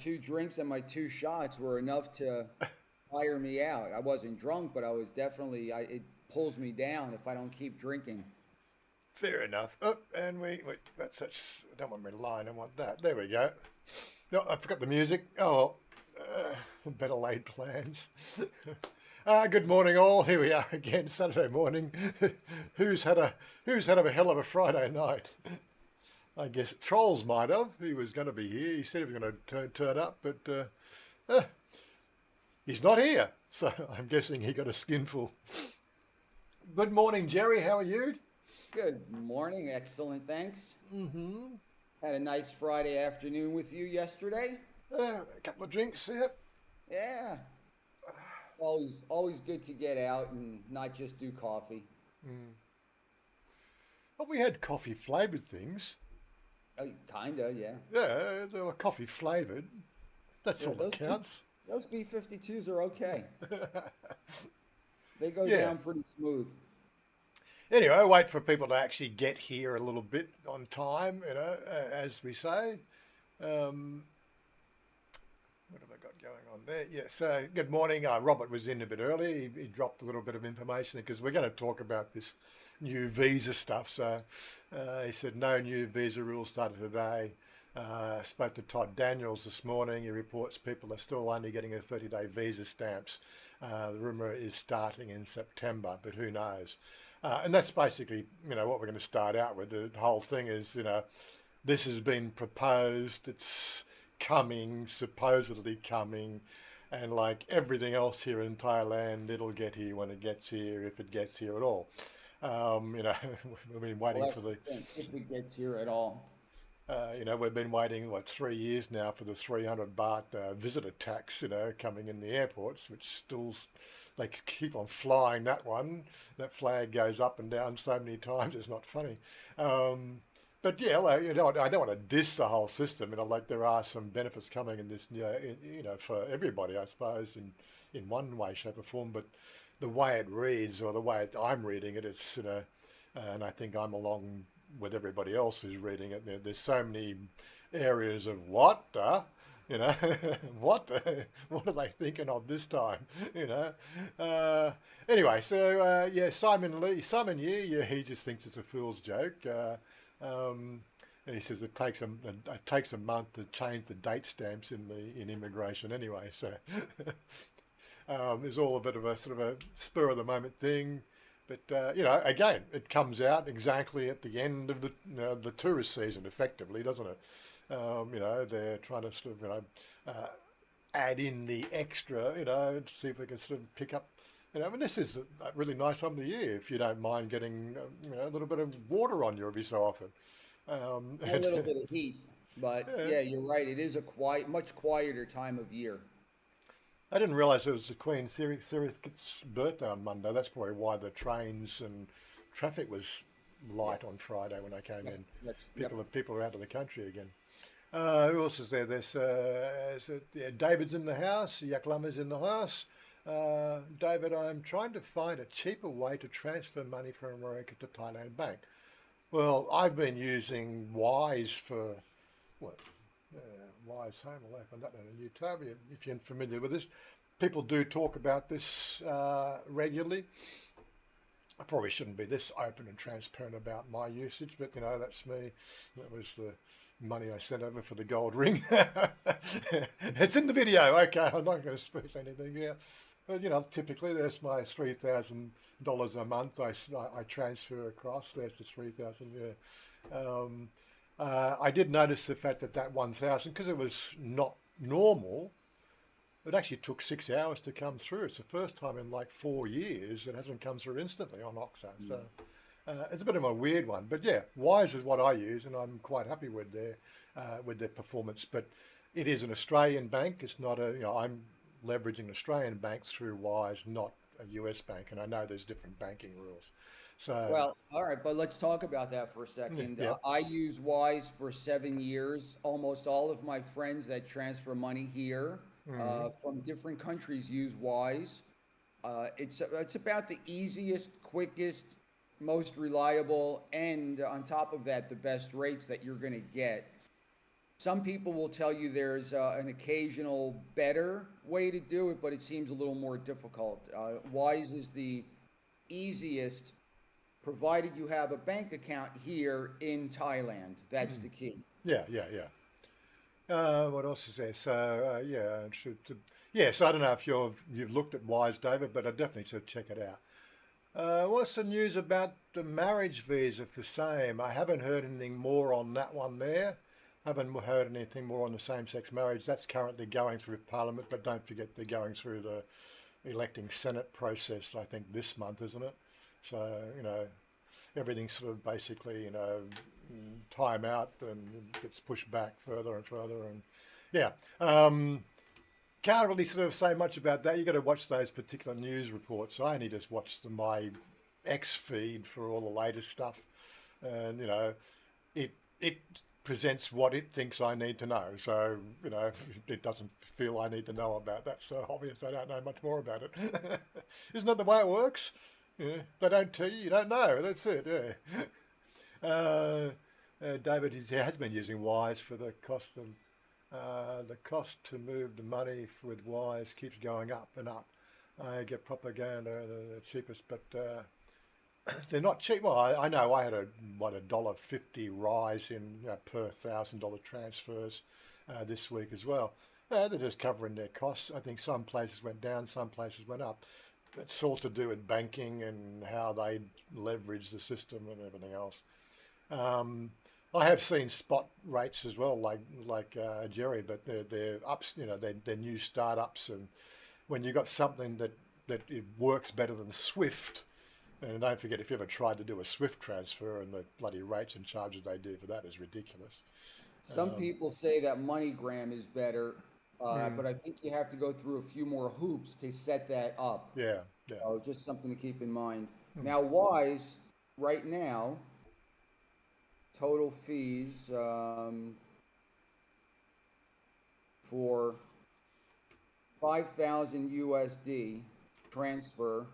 two drinks and my two shots were enough to tire me out. I wasn't drunk, but I was definitely. It pulls me down if I don't keep drinking. Fair enough. Oh, and that's I don't want me to lie, I want that. There we go. No, I forgot the music. Oh, better laid plans. Good morning, all. Here we are again, Saturday morning. who's had a hell of a Friday night? I guess Trolls might have. He was going to be here. He said he was going to turn up, but uh, he's not here. So I'm guessing he got a skinful. Good morning, Jerry. How are you? Good morning. Excellent. Thanks. Mm-hmm. Had a nice Friday afternoon with you yesterday. A couple of drinks, yeah. Yeah. Always good to get out and not just do coffee. Mm. Well, we had coffee flavoured things. Kinda, yeah. Yeah, they were coffee flavoured. That's Yeah, all that counts. those B-52s are okay. They go Yeah. down pretty smooth. Anyway, wait for people to actually get here a little bit on time, as we say. Um, what have I got going on there? Yeah, so good morning. Robert was in a bit early. He dropped a little bit of information because we're going to talk about this new visa stuff. So he said no new visa rules started today. Spoke to Todd Daniels this morning. He reports people are still only getting a 30-day visa stamps. The rumour is starting in September, but who knows? And that's basically, what we're going to start out with. The whole thing is, this has been proposed. It's coming, supposedly coming, and like everything else here in Thailand, it'll get here when it gets here, if it gets here at all. We've been Well, waiting that's for the the, thing, if it gets here at all. we've been waiting, 3 years now for the 300 baht visitor tax, coming in the airports, which still, they keep on flying that one. That flag goes up and down so many times, it's not funny. But yeah, I don't want to diss the whole system. There are some benefits coming in this, for everybody, I suppose, in one way, shape, or form. But the way it reads, or the way I'm reading it, it's, and I think I'm along with everybody else who's reading it. There's so many areas of what, what are they thinking of this time, Anyway, so yeah, Simon Yee, yeah, he just thinks it's a fool's joke. And he says it takes a month to change the date stamps in immigration anyway. So it's all a bit of a sort of a spur of the moment thing. But again, it comes out exactly at the end of the tourist season, effectively, doesn't it? They're trying to sort of add in the extra, to see if they can sort of pick up. This is a really nice time of the year if you don't mind getting a little bit of water on you every so often. A little bit of heat, but Yeah. yeah, you're right. It is a much quieter time of year. I didn't realise it was the Queen Sirikit's birthday on Monday. That's probably why the trains and traffic was Yeah, light on Friday when I came yep, in. yep. People are out of the country again. Who else is there? Yeah, David's in the house. Yaklama's in the house. David, I'm trying to find a cheaper way to transfer money from America to Thailand Bank. Well, I've been using Wise for what? Wise Home Life. I don't know. You tell me if you're familiar with this. People do talk about this regularly. I probably shouldn't be this open and transparent about my usage, but that's me. That was the money I sent over for the gold ring. It's in the video. Okay, I'm not going to spoof anything here. But typically there's my $3,000 a month. I transfer across. There's the 3,000. Yeah. I did notice the fact that 1,000, because it was not normal, it actually took 6 hours to come through. It's the first time in like 4 years it hasn't come through instantly on Oxa. So it's a bit of a weird one. But yeah, Wise is what I use, and I'm quite happy with their performance. But it is an Australian bank. It's not I'm leveraging Australian banks through Wise, not a US bank. And I know there's different banking rules. So Well, all right, but let's talk about that for a yeah, second. yeah. I use Wise for 7 years. Almost all of my friends that transfer money here Mm, from different countries use Wise. It's about the easiest, quickest, most reliable, and on top of that, the best rates that you're going to get. some people will tell you there's an occasional better way to do it, but it seems a little more difficult. Wise is the easiest, provided you have a bank account here in Thailand. That's the key. Yeah, yeah, yeah. What else is there? So yeah, yeah. So I don't know if you've looked at Wise, David, but I definitely should check it out. What's the news about the marriage visa for same? I haven't heard anything more on that one there. Haven't heard anything more on the same-sex marriage. That's currently going through Parliament, but don't forget they're going through the electing Senate process, I think, this month, isn't it? So, everything's sort of basically, time out and gets pushed back further and further. And yeah, can't really sort of say much about that. You got to watch those particular news reports. I only just watch my X feed for all the latest stuff, and it presents what it thinks I need to know. So it doesn't feel I need to know about that. So obviously I don't know much more about it. Isn't that the way it works? Yeah, they don't tell you, you don't know. That's it. Yeah. David has been using Wise for the cost of. The cost to move the money with Wise keeps going up and up. I get propaganda, the cheapest, but they're not cheap. Well, I know I had a $1.50 rise in per $1,000 transfers this week as well. They're just covering their costs. I think some places went down, some places went up. It's all to do with banking and how they leverage the system and everything else. I have seen spot rates as well, like Jerry, but they're ups. They're new startups, and when you've got something that it works better than Swift, and don't forget if you ever tried to do a Swift transfer and the bloody rates and charges they do for that is ridiculous. Some people say that MoneyGram is better, but I think you have to go through a few more hoops to set that up. Yeah, yeah. So just something to keep in mind. Now, Wise, right now, total fees for 5,000 USD transfer.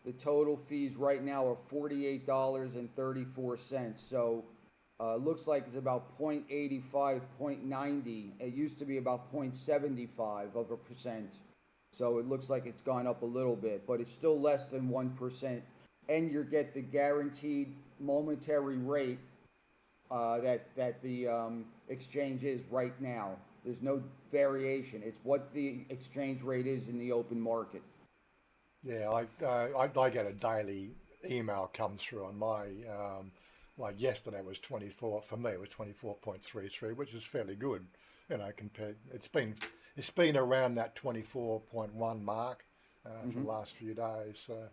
The total fees right now are $48.34. So looks like it's about 0.85, 0.90. It used to be about 0.75%. So it looks like it's gone up a little bit, but it's still less than 1%. And you get the guaranteed momentary rate that the exchange is right now. There's no variation. It's what the exchange rate is in the open market. Yeah, I get a daily email come through on my, like yesterday was 24, for me it was 24.33, which is fairly good, compared, it's been around that 24.1 mark for the last few days. So,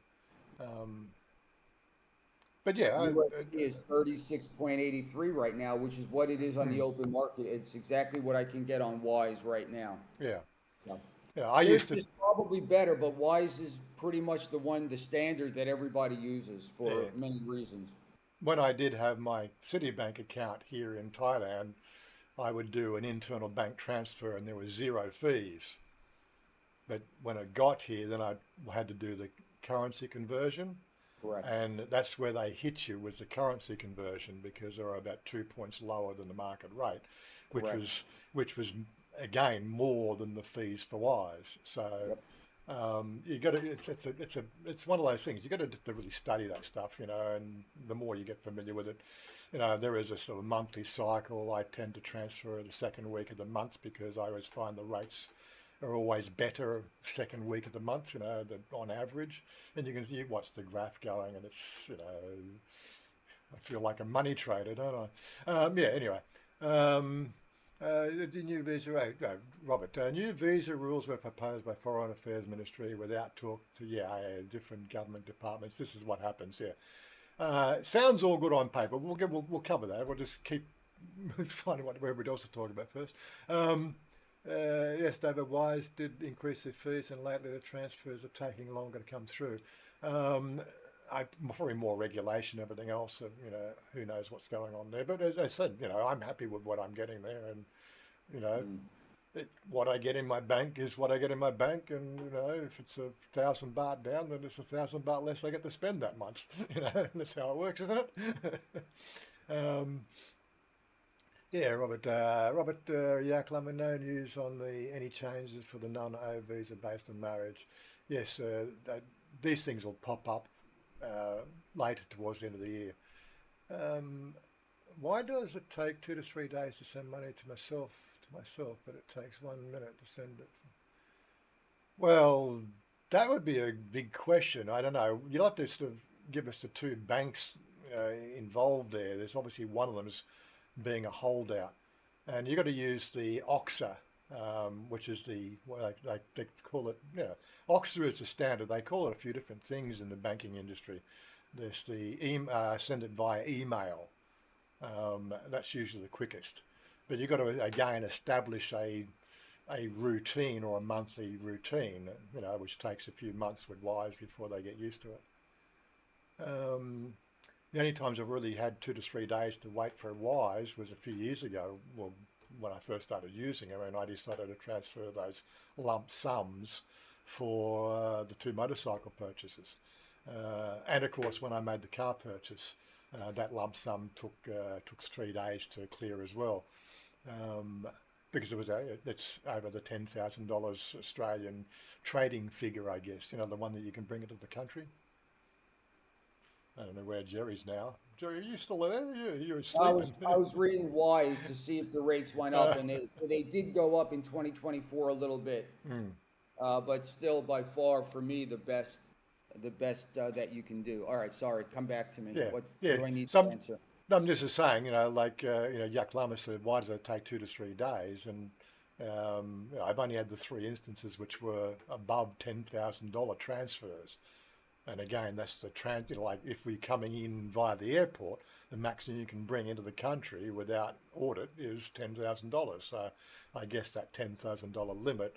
but yeah, USD is 36.83 right now, which is what it is on the open market. It's exactly what I can get on Wise right now. Yeah. So, yeah, I used to. It's probably better, but Wise is pretty much the standard that everybody uses for many reasons. When I did have my Citibank account here in Thailand, I would do an internal bank transfer and there was 0 fees. But when I got here, then I had to do the currency conversion. Correct. And that's where they hit you, was the currency conversion, because they were about 2 points lower than the market rate, which was again more than the fees for Wise. So you got to, it's one of those things. You got to really study that stuff, and the more you get familiar with it, there is a sort of monthly cycle. I tend to transfer the second week of the month because I always find the rates are always better second week of the month, on average. And you watch the graph going, and it's, I feel like a money trader, don't I? Yeah. Anyway, the new visa, Robert, new visa rules were proposed by Foreign Affairs Ministry without talk to different government departments. This is what happens. Yeah. Sounds all good on paper. We'll cover that. We'll just keep finding what everybody else is talking about first. Yes, David, Wise did increase their fees, and lately the transfers are taking longer to come through. Probably more regulation, everything else. Who knows what's going on there? But as I said, I'm happy with what I'm getting there, and what I get in my bank is what I get in my bank, and if it's 1,000 baht down, then it's 1,000 baht less I get to spend that month. That's how it works, isn't it? Yeah, Robert Yaklam, no news on the any changes for the non-O visa based on marriage. Yes, these things will pop up uh, later towards the end of the year. Um, why does it take 2 to 3 days to send money to myself, but it takes 1 minute to send it? Well, that would be a big question. I don't know. You'll have to sort of give us the two banks involved there. There's obviously one of them is being a holdout, and you've got to use the OXA, which is the well, they call it. Yeah, OXA is the standard. They call it a few different things in the banking industry. There's the send it via email. That's usually the quickest, but you've got to again establish a routine or a monthly routine, which takes a few months with Wise before they get used to it. Um, the only times I've really had 2 to 3 days to wait for Wise was a few years ago. Well, when I first started using it, and I decided to transfer those lump sums for the two motorcycle purchases. And of course, when I made the car purchase, that lump sum took 3 days to clear as well. Um, because it's over the $10,000 Australian trading figure, I guess. The one that you can bring into the country. I don't know where Jerry's now. Jerry, are you still there? You're I sleeping. was I was reading Wise to see if the rates went up, uh, and they did go up in 2024 a little bit, mm, but still by far for me the best that you can do. All right, sorry, come back to me. yeah, What yeah. do I need to Some, answer? I'm just saying, Jack Lama said, why does it take 2 to 3 days? And I've only had the three instances which were above $10,000 transfers. And again, that's the like if we're coming in via the airport, the maximum you can bring into the country without audit is $10,000. So I guess that $10,000 limit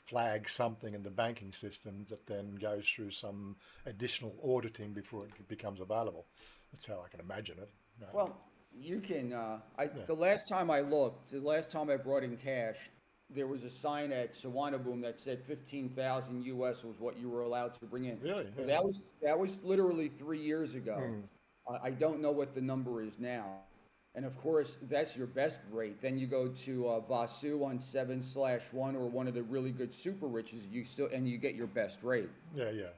flags something in the banking system that then goes through some additional auditing before it becomes available. That's how I can imagine it. Well, you can. Yeah, The last time I looked, the last time I brought in cash, there was a sign at Boom that said 15,000 US was what you were allowed to bring in. really? Well, Yeah. that was literally 3 years ago. Mm. I don't know what the number is now. And of course, that's your best rate. Then you go to Vasu on 7/1 or one of the really good super riches. You get your best rate. Yeah, yeah.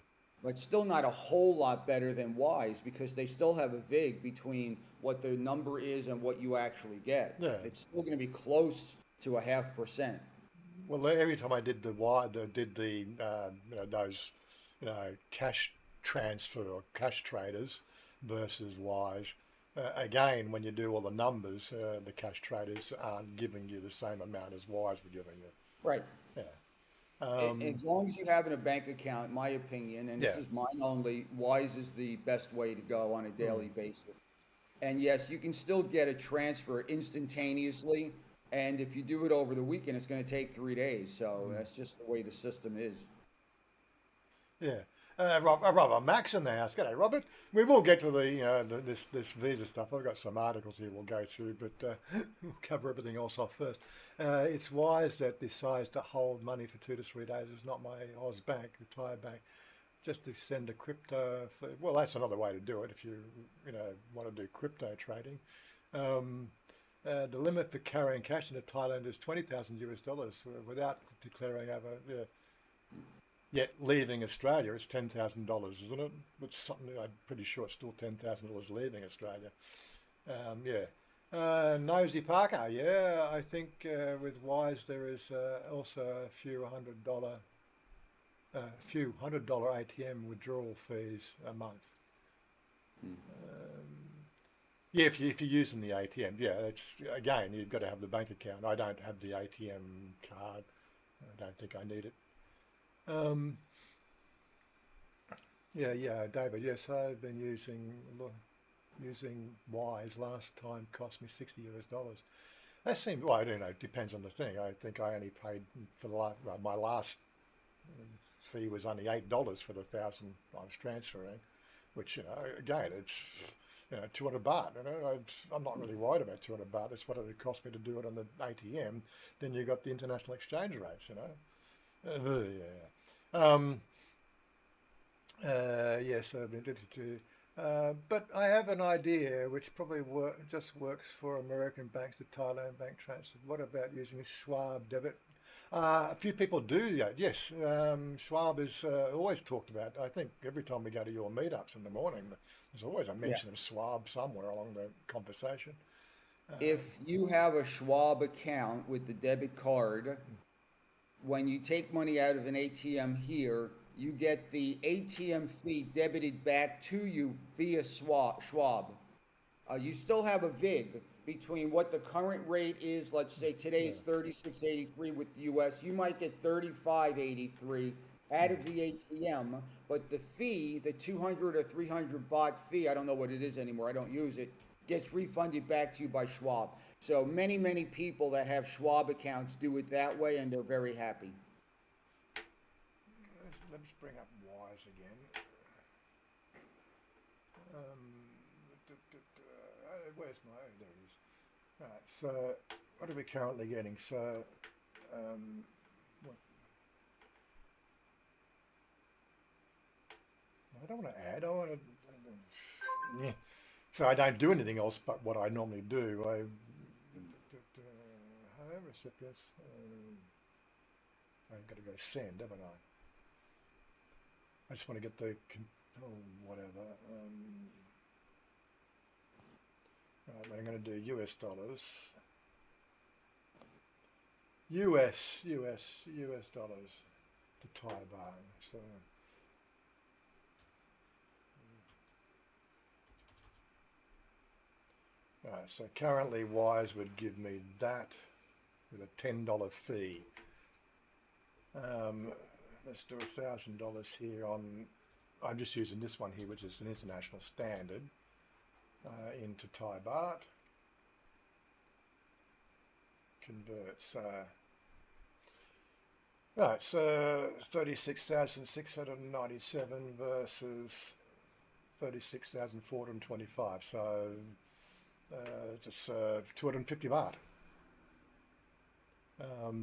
But still not a whole lot better than Wise because they still have a vig between what the number is and what you actually get. Yeah. It's still going to be close to a 0.5%. Well, every time I did those, cash transfer or cash traders versus Wise. Again, when you do all the numbers, the cash traders aren't giving you the same amount as Wise were giving you. Right. Yeah. Um, As long as you have in a bank account, in my opinion, and this yeah. is mine only, Wise is the best way to go on a Mm. daily basis. And yes, you can still get a transfer instantaneously. And if you do it over the weekend, it's going to take 3 days. So Mm. that's just the way the system is. Yeah. Robert, Max in the house. G'day, Robert. We will get to this visa stuff. I've got some articles here we'll go through, but we'll cover everything else off first. It's Wise that decides to hold money for 2 to 3 days. It's not my Oz bank, the Thai bank. Just to send a crypto. Well, that's another way to do it if you want to do crypto trading. Um, the limit for carrying cash into Thailand is 20,000 US dollars without declaring over. Yeah. Yet leaving Australia, it's $10,000, isn't it? It's something I'm pretty sure it's still $10,000 leaving Australia. Yeah. Nosy Parker, yeah, I think with Wise there is also a few $100 ATM withdrawal fees a month. Hmm. Yeah, if you're using the ATM, yeah, it's again you've got to have the bank account. I don't have the ATM card. I don't think I need it. Um, yeah, David. Yes, I've been using Wise. Last time cost me $60 US. That seems well. I don't know. It depends on the thing. I think I only paid for my last fee was only $8 for the 1,000 I was transferring, which again it's 200 baht. I'm not really worried about 200 baht. That's what it would cost me to do it on the ATM. Then you got the international exchange rates. Yeah. Yes, I've been addicted to. But I have an idea which probably just works for American banks, the Thailand bank transfer. What about using Schwab debit? A few people do that, yes. Schwab is always talked about. I think every time we go to your meetups in the morning, there's always a Yeah. mention of Schwab somewhere along the conversation. If you have a Schwab account with the debit card, when you take money out of an ATM here, you get the ATM fee debited back to you via Schwab. You still have a VIG between what the current rate is. Let's say today Yeah. is 36.83 with the US. You might get 35.83 out of the ATM, but the fee, the 200 or 300 baht fee, I don't know what it is anymore. I don't use it. Gets refunded back to you by Schwab. So many people that have Schwab accounts do it that way, and they're very happy. Let's bring up Wise again. Where's my? Oh, there it is. Right. So, what are we currently getting? So, what, I don't want to add. I want to. Yeah. So I don't do anything else but what I normally do. Home recipients. I've got to go send, haven't I? I just want to get the whatever. Right, I'm going to do US dollars. US dollars to Thai baht. So. Right, so currently Wise would give me that with a $10 fee. Let's do $1,000 here on, I'm just using this one here, which is an international standard, into Thai baht. Converts. Right, so 36,697 versus 36,425. So just 250 baht.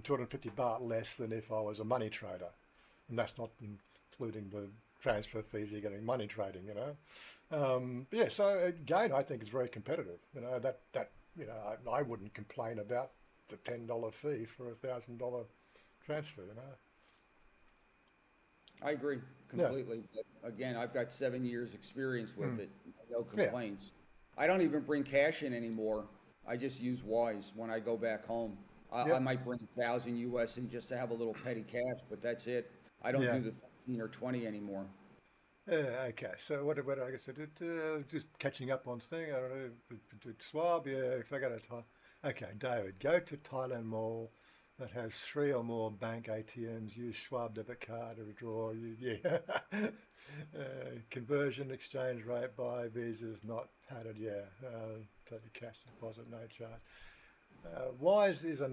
250 baht less than if I was a money trader, and that's not including the transfer fees you're getting money trading. Yeah. So again, I think it's very competitive. That I wouldn't complain about the $10 fee for $1,000 transfer. I agree completely. Yeah. But again, I've got 7 years experience with it. No complaints. Yeah. I don't even bring cash in anymore. I just use Wise when I go back home. I might bring 1,000 US in just to have a little petty cash, but that's it. I don't do the 15 or 20 anymore. Okay, so what I guess I did, just catching up on thing. I don't know, Schwab. Yeah, if I got a okay, David, go to Thailand Mall that has 3 or more bank ATMs. Use Schwab debit card to withdraw. Conversion exchange rate by Visa is not padded. Take a cash deposit, no charge. Wise is a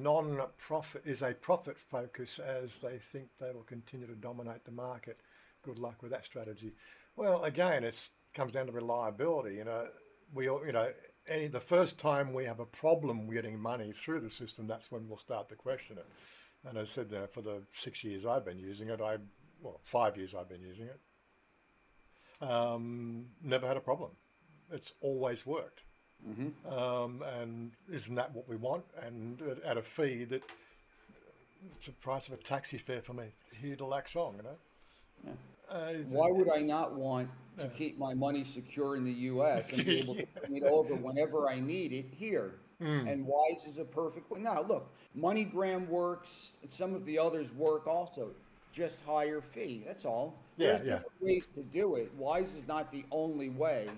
profit focus, as they think they will continue to dominate the market. Good luck with that strategy. Well, again, it comes down to reliability. The first time we have a problem getting money through the system, that's when we'll start to question it. And as I said, for the 6 years I've been using it, 5 years I've been using it, never had a problem. It's always worked. Mm-hmm. And isn't that what we want? And at a fee that it's the price of a taxi fare for me here to Laksong, Yeah. Why would I not want to keep my money secure in the U.S. and be able to bring it over whenever I need it here? And Wise is a perfect way. Now, look, MoneyGram works. Some of the others work also. Just higher fee. That's all. There's different ways to do it. Wise is not the only way,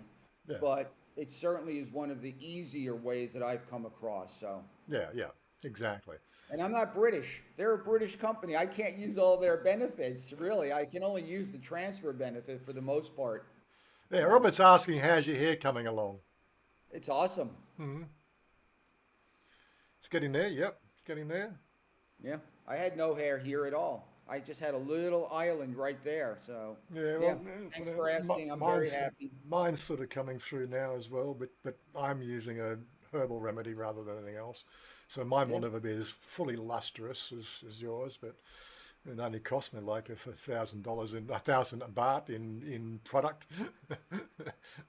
but it certainly is one of the easier ways that I've come across. So. Yeah, exactly. And I'm not British. They're a British company. I can't use all their benefits, really. I can only use the transfer benefit for the most part. Yeah, Robert's asking, how's your hair coming along? It's awesome. Mm-hmm. It's getting there, yep. It's getting there. Yeah, I had no hair here at all. I just had a little island right there. So, thanks for asking. I'm very happy. Mine's sort of coming through now as well, but I'm using a herbal remedy rather than anything else. So mine will never be as fully lustrous as yours, but It only cost me like $1,000 in 1,000 baht in product.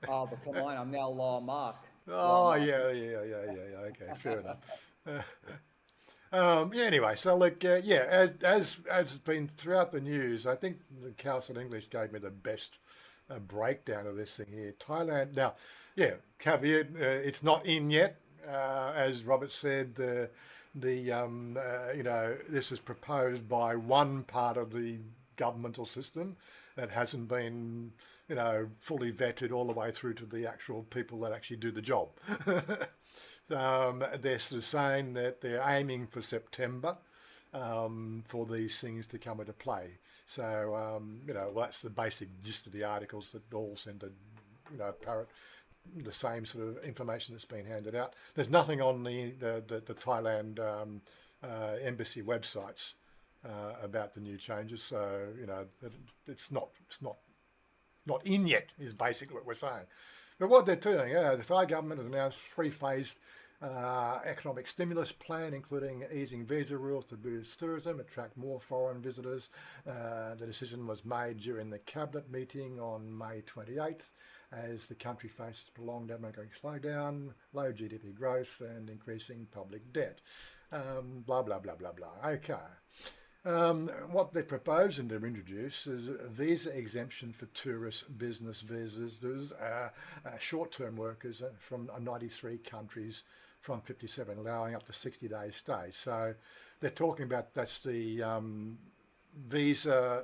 Oh, but come on, I'm now law Oh mock. yeah. Okay, fair enough. Yeah. Anyway, so look, yeah, as has been throughout the news, I think the Council English gave me the best breakdown of this thing here. Thailand now, yeah, caveat, it's not in yet, as Robert said. This is proposed by one part of the governmental system that hasn't been, fully vetted all the way through to the actual people that actually do the job. They're sort of saying that they're aiming for September for these things to come into play. So, well, that's the basic gist of the articles that all seem to, parrot the same sort of information that's been handed out. There's nothing on the Thailand embassy websites about the new changes. So, it's not in yet is basically what we're saying. But what they're doing, the Thai government has announced three-phased economic stimulus plan, including easing visa rules to boost tourism, attract more foreign visitors. The decision was made during the cabinet meeting on May 28th, as the country faces prolonged economic slowdown, low GDP growth, and increasing public debt. Blah blah blah blah blah. Okay. What they're proposing to introduce is a visa exemption for tourist business visitors, short-term workers from 93 countries from 57, allowing up to 60 days stay. So they're talking about that's the visa,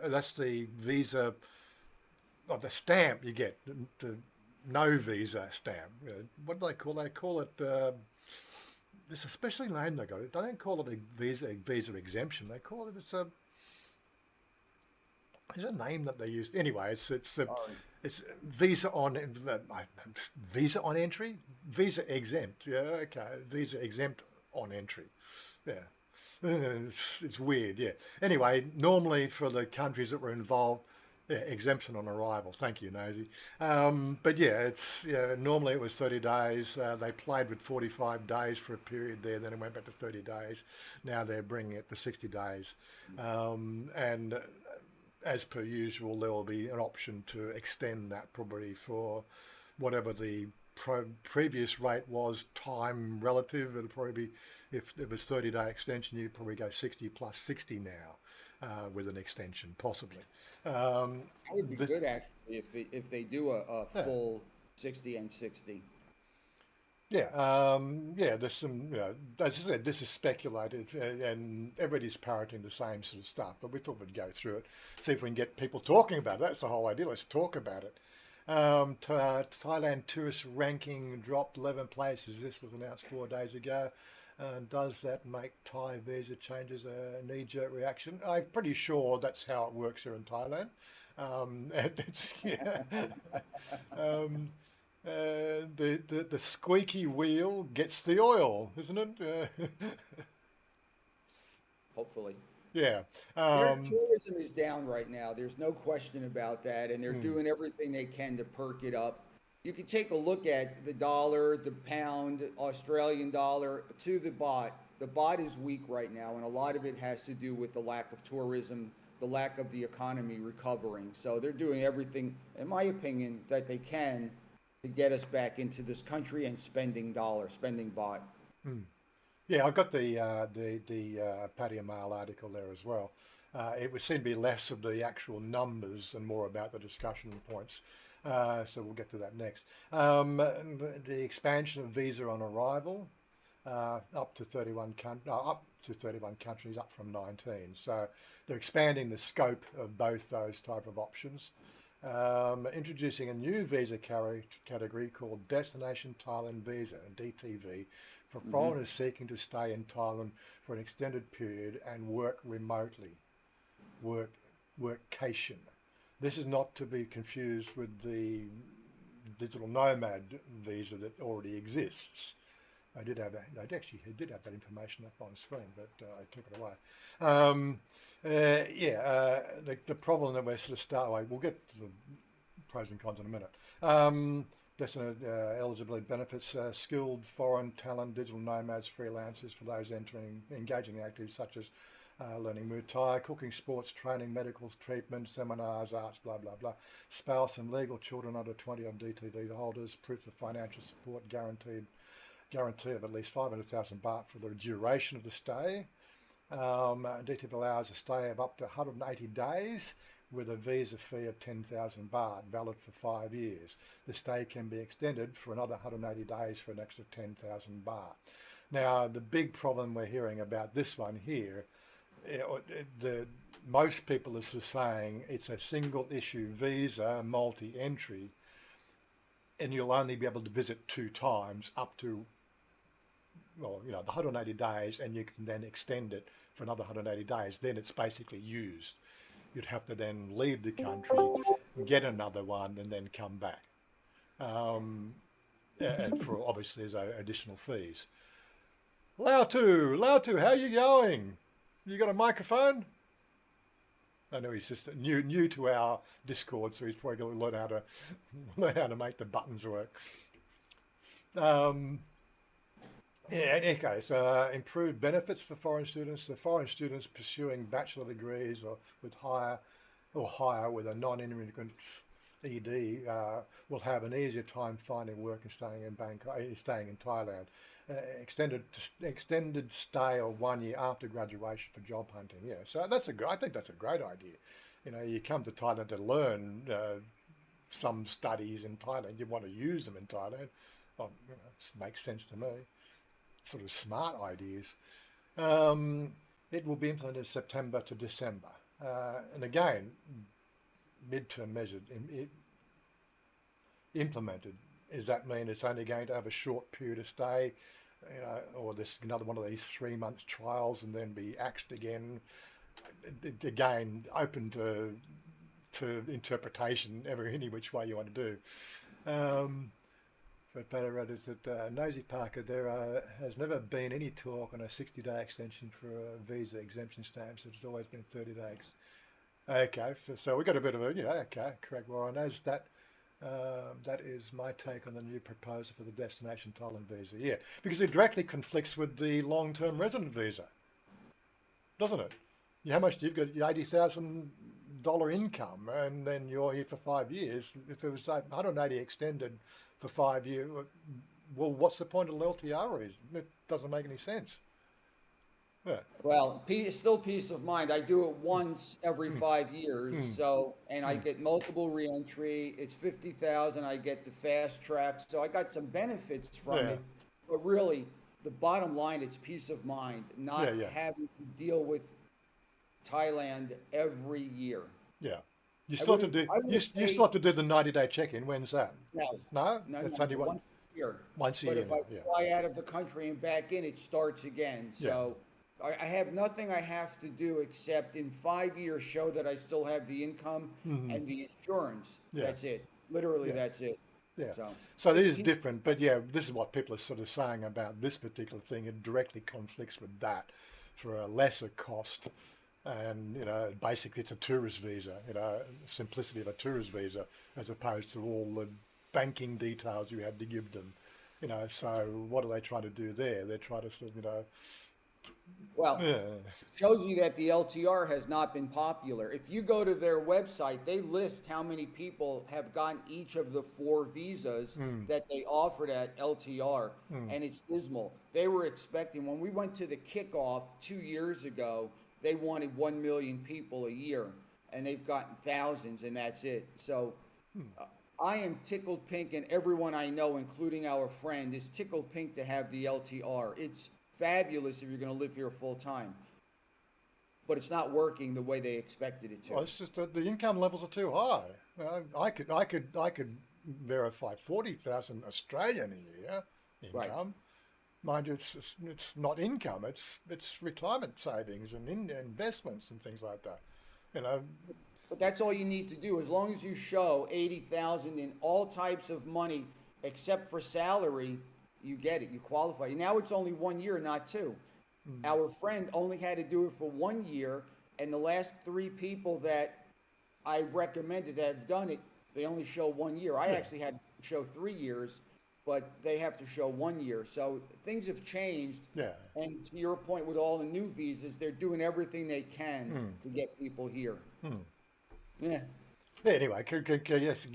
or the stamp you get, the no visa stamp. What do they call it? They call it there's a special name they got. They don't call it a visa exemption. They call it there's a name that they use. Anyway, Oh, it's visa on entry, visa exempt. Yeah, okay, visa exempt on entry. Yeah, it's weird. Yeah. Anyway, normally for the countries that were involved, yeah, exemption on arrival. Thank you, Nosy. But yeah, normally it was 30 days. They played with 45 days for a period there, then it went back to 30 days. Now they're bringing it to 60 days. And as per usual, there will be an option to extend that probably for whatever the previous rate was, time relative. It'll probably be, if it was 30-day extension, you'd probably go 60 plus 60 now. With an extension, possibly. that would be The, good actually if they do a yeah, full 60 and 60. yeah, yeah. There's some, as I said, this is speculative, and everybody's parroting the same sort of stuff. But we thought we'd go through it, see if we can get people talking about it. That's the whole idea. Let's talk about it. Thailand tourist ranking dropped 11 places. This was announced 4 days ago. Does that make Thai visa changes a knee-jerk reaction? I'm pretty sure that's how it works here in Thailand. Yeah. um, the squeaky wheel gets the oil, isn't it? Hopefully. Yeah. Their Um, tourism is down right now. There's no question about that, and they're hmm, doing everything they can to perk it up. You can take a look at the dollar, the pound, Australian dollar to the baht. The baht is weak right now, and a lot of it has to do with the lack of tourism, the lack of the economy recovering. So they're doing everything, in my opinion, that they can to get us back into this country and spending dollars, spending baht. hmm. Yeah, I got the Patio Mail article there as well. It would seem to be less of the actual numbers and more about the discussion points. So we'll get to that next. The expansion of visa on arrival up to 31 countries, up from 19. So they're expanding the scope of both those type of options. Introducing a new visa category called Destination Thailand Visa, DTV, for Hmm. foreigners seeking to stay in Thailand for an extended period and work remotely, work workcation. This is not to be confused with the digital nomad visa that already exists. I did have that information up on screen, but I took it away. Um, the problem that we're sort of we'll get to the pros and cons in a minute. Eligibility benefits skilled foreign talent, digital nomads, freelancers for those engaging in activities such as learning Muay Thai, cooking, sports, training, medical treatment, seminars, arts, blah, blah, blah. Spouse and legal children under 20 of DTV holders, proof of financial support, guarantee of at least 500,000 baht for the duration of the stay. DTV allows a stay of up to 180 days with a visa fee of 10,000 baht, valid for 5 years. The stay can be extended for another 180 days for an extra 10,000 baht. Now, the big problem we're hearing about this one here, most people are sort of saying it's a single issue visa, multi-entry, and you'll only be able to visit 2 times up to, well, the 180 days, and you can then extend it for another 180 days. Then it's basically used. You'd have to then leave the country, get another one, and then come back. And for obviously there's additional fees. Lao Tu, how you going? You got a microphone? I know he's just new to our Discord, so he's probably going to learn how to make the buttons work. Okay, so improved benefits for foreign students. The foreign students pursuing bachelor degrees or higher with a non-immigrant ED will have an easier time finding work and staying in Thailand. Extended stay of 1 year after graduation for job hunting. Yeah, so I think that's a great idea. You come to Thailand to learn some studies in Thailand. You want to use them in Thailand. Well, it makes sense to me. Sort of smart ideas. It will be implemented September to December. And again, midterm measured, implemented. Does that mean it's only going to have a short period of stay, or this another one of these 3-month trials and then be axed again? Again, open to interpretation, any which way you want to do. For Peter is that Nosy Parker, there has never been any talk on a 60-day extension for a visa exemption stamps. It's always been 30 days. Okay, so we got a bit of okay, correct, Warren. As that is my take on the new proposal for the destination Thailand visa. Yeah, because it directly conflicts with the long-term resident visa, doesn't it? How much do you've got? Your $80,000 income, and then you're here for 5 years. If it was 180 extended for 5 years, well, what's the point of LTR? It doesn't make any sense. Yeah. Well, still peace of mind. I do it once every 5 years, and I get multiple reentry. It's 50,000. I get the fast track, so I got some benefits from it. But really, the bottom line, it's peace of mind, not having to deal with Thailand every year. Yeah. You still have to do. You still have to do the 90-day check-in. When's that? No. That's only once a year. Once a year. But if I fly out of the country and back in, it starts again. So I have nothing I have to do except in 5 years show that I still have the income and the insurance. That's it. Literally, that's it. Yeah. So it is different, but this is what people are sort of saying about this particular thing. It directly conflicts with that for a lesser cost. And basically it's a tourist visa, simplicity of a tourist visa as opposed to all the banking details you had to give them, so what are they trying to do there? They're trying to sort of, shows you that the LTR has not been popular. If you go to their website, they list how many people have gotten each of the 4 visas that they offered at LTR, and it's dismal. They were expecting, when we went to the kickoff 2 years ago, they wanted 1 million people a year, and they've gotten thousands, and that's it. So I am tickled pink, and everyone I know, including our friend, is tickled pink to have the LTR. It's fabulous if you're going to live here full time, but it's not working the way they expected it to. Well, it's just that the income levels are too high. I could verify 40,000 Australian a year income. Right. Mind you, it's not income. It's retirement savings and investments and things like that. But that's all you need to do. As long as you show 80,000 in all types of money except for salary, you get it. You qualify. Now it's only 1 year, not 2. Our friend only had to do it for 1 year, and the last 3 people that I recommended that have done it, they only show 1 year. I actually had to show 3 years. but they have to show 1 year. So things have changed. Yeah. And to your point, with all the new visas, they're doing everything they can to get people here. Yeah. Yeah, anyway, yes,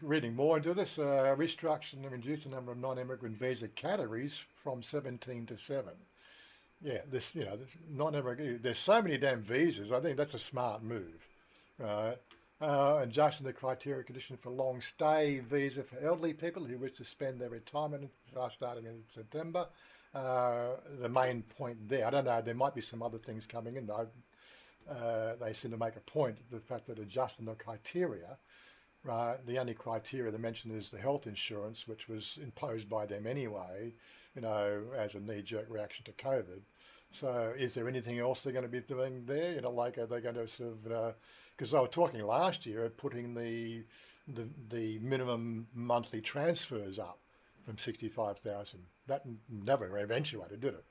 reading more into this, restructuring and reduce the number of non-immigrant visa categories from 17 to 7. Yeah, this non-immigrant, there's so many damn visas. I think that's a smart move, right? Adjusting the criteria condition for long stay visa for elderly people who wish to spend their retirement starting in September. The main point there, I don't know, there might be some other things coming in though. They seem to make a point of the fact that adjusting the criteria, right, the only criteria they mentioned is the health insurance, which was imposed by them anyway, as a knee-jerk reaction to COVID. So is there anything else they're going to be doing there? Like are they going to sort of, because they were talking last year of putting the minimum monthly transfers up from 65,000. That never eventuated, did it?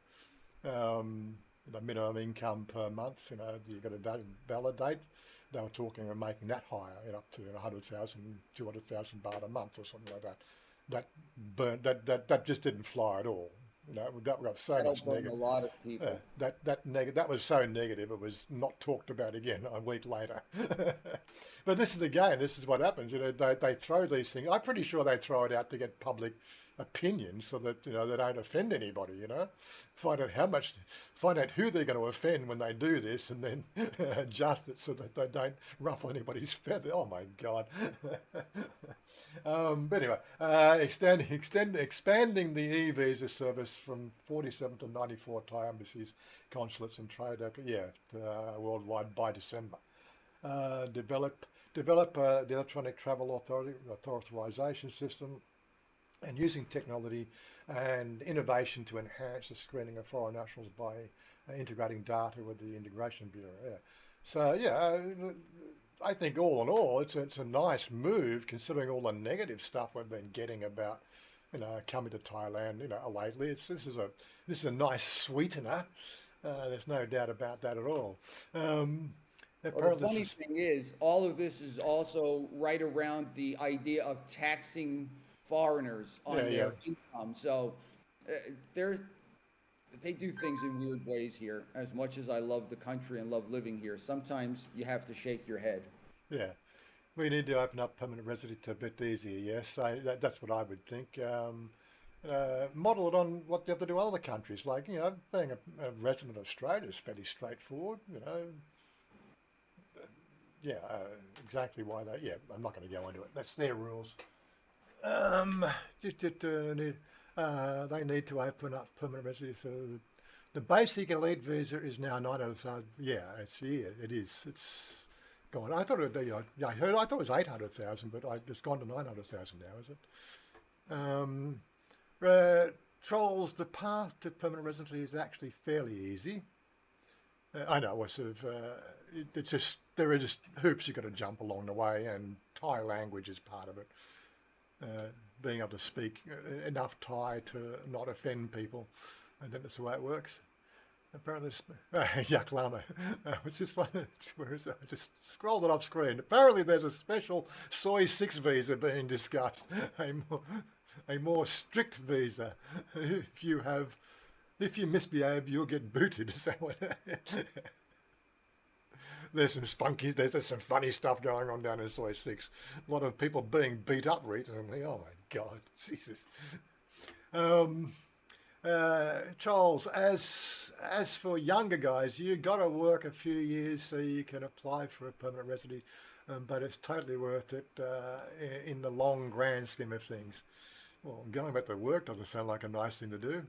The minimum income per month, you've got to validate. They were talking of making that higher, up to 100,000, 200,000 baht a month or something like that. That just didn't fly at all. That got so That'll much burn negative. a lot of people. That was so negative. It was not talked about again a week later. But this is what happens. They throw these things. I'm pretty sure they throw it out to get public opinion so that they don't offend anybody. Find out who they're going to offend when they do this, and then adjust it so that they don't ruffle anybody's feather. Oh my God! But anyway, expanding the e-visa service from 47 to 94 Thai embassies, consulates, and trade worldwide by December. Develop the electronic travel authorization system, and using technology and innovation to enhance the screening of foreign nationals by integrating data with the Integration Bureau. Yeah. So I think all in all, it's a nice move considering all the negative stuff we've been getting about coming to Thailand lately. This is a nice sweetener. There's no doubt about that at all. Well, the funny thing is, all of this is also right around the idea of taxing foreigners on their income. So they do things in weird ways here. As much as I love the country and love living here, sometimes you have to shake your head. Yeah, we need to open up permanent residency a bit easier. Yes, that's what I would think. Model it on what they have to do in other countries. Like being a resident of Australia is fairly straightforward. Exactly why they. Yeah, I'm not going to go into it. That's their rules. They need to open up permanent residency. So the basic elite visa is now 900,000. Yeah, it is. It's gone. I thought it would be. I thought it was 800,000, but it's gone to 900,000 now. Is it? Trolls. The path to permanent residency is actually fairly easy. I know. It's just there are just hoops you've got to jump along the way, and Thai language is part of it. Being able to speak enough Thai to not offend people, and then that's the way it works. Apparently, Yak Lama. What's this one? Where is it? I just scrolled it off screen. Apparently, there's a special Soy 6 visa being discussed, a more strict visa. If you misbehave, you'll get booted. Is that what? There's some funny stuff going on down in Soy 6. A lot of people being beat up recently. Oh my God, Jesus. Charles, as for younger guys, you got to work a few years so you can apply for a permanent residency, but it's totally worth it in the long grand scheme of things. Well, going back to work doesn't sound like a nice thing to do.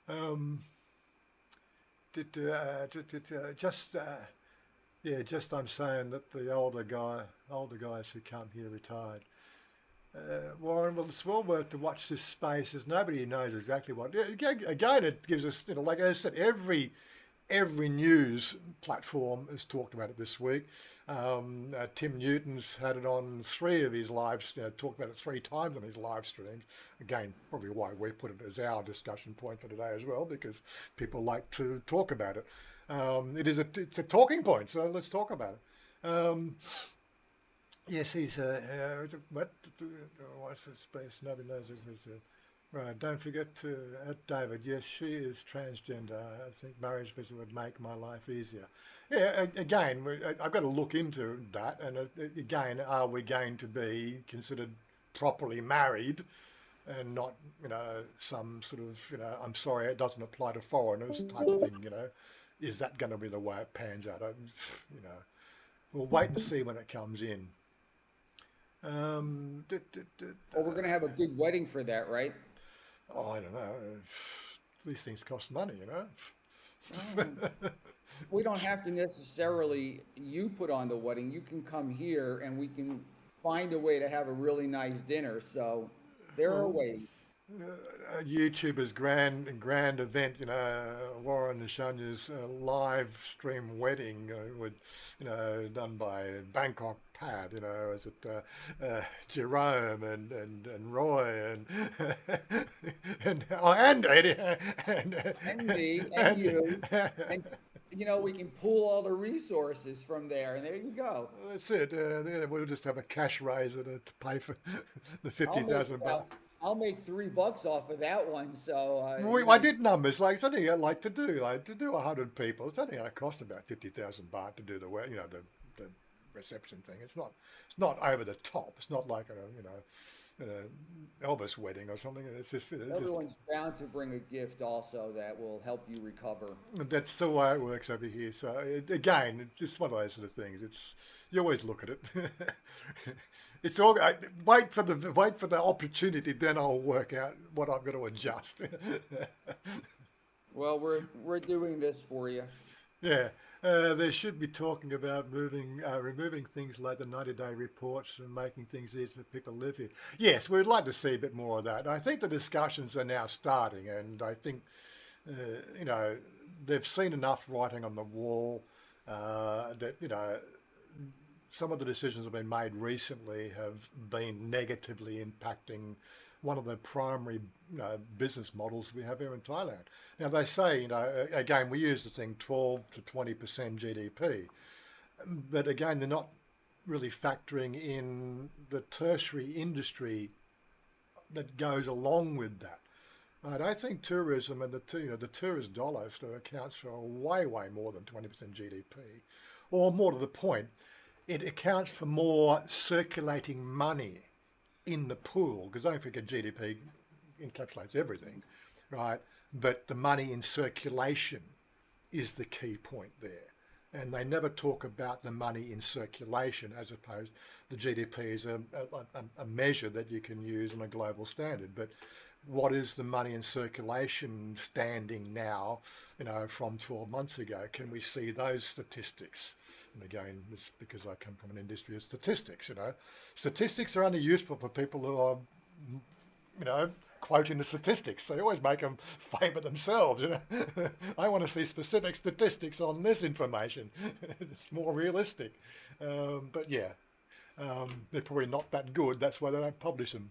I'm saying that the older guys who come here retired. Warren, well, it's well worth to watch this space as nobody knows exactly what. Again, it gives us, like I said, every news platform has talked about it this week. Tim Newton's had it on 3 of his lives, talked about it 3 times on his live streams. Again, probably why we put it as our discussion point for today as well, because people like to talk about it. It's a talking point, so let's talk about it. Yes, he's what? What's his space? Nobody knows. Right. Don't forget to David. Yes, she is transgender. I think marriage visa would make my life easier. Yeah. Again, I've got to look into that. And again, are we going to be considered properly married and not, some sort of, I'm sorry, it doesn't apply to foreigners type of thing. Is that going to be the way it pans out? You know, we'll wait and see when it comes in. Um, d- d- d- Well, we're gonna have a good wedding for that, right? oh, I don't know. These things cost money. Oh, we don't have to necessarily you put on the wedding. You can come here and we can find a way to have a really nice dinner. So there are Well, ways. a YouTuber's grand event, Warren and Shanya's live stream wedding with, done by Bangkok Pad, is it Jerome and Roy and and Eddie And me and and, you, and we can pool all the resources from there, and there you go. that's it. We'll just have a cash raiser to pay for the I'll fifty make thousand uh, I'll make $3 off of that one. So I did numbers like it's only to do 100 people. It's only going to cost about 50,000 baht to do the reception thing. It's not over the top. It's not like a Elvis wedding or something. It's just everyone's bound to bring a gift also that will help you recover. that's the way it works over here. So again, it's just one of those sort of things. You always look at it. It's all wait for the opportunity. Then I'll work out what I've got to adjust. Well, we're doing this for you. Yeah, they should be talking about removing things like the 90-day reports and making things easier for people to live here. Yes, we'd like to see a bit more of that. I think the discussions are now starting, and I think uh, you know they've seen enough writing on the wall that some of the decisions that have been made recently have been negatively impacting one of the primary business models we have here in Thailand. Now they say, again, we use the thing 12 to 20% GDP, but again, they're not really factoring in the tertiary industry that goes along with that. Right, I think tourism and the tourist dollar still accounts for way, way more than 20% GDP, or more to the point, it accounts for more circulating money in the pool, because don't forget GDP encapsulates everything, right? But the money in circulation is the key point there. And they never talk about the money in circulation as opposed the GDP is a measure that you can use on a global standard. But what is the money in circulation standing now, from 12 months ago? Can we see those statistics? And again, it's because I come from an industry of statistics, Statistics are only useful for people who are, quoting the statistics. They always make them favour themselves, I want to see specific statistics on this information. It's more realistic. But yeah, they're probably not that good. That's why they don't publish them.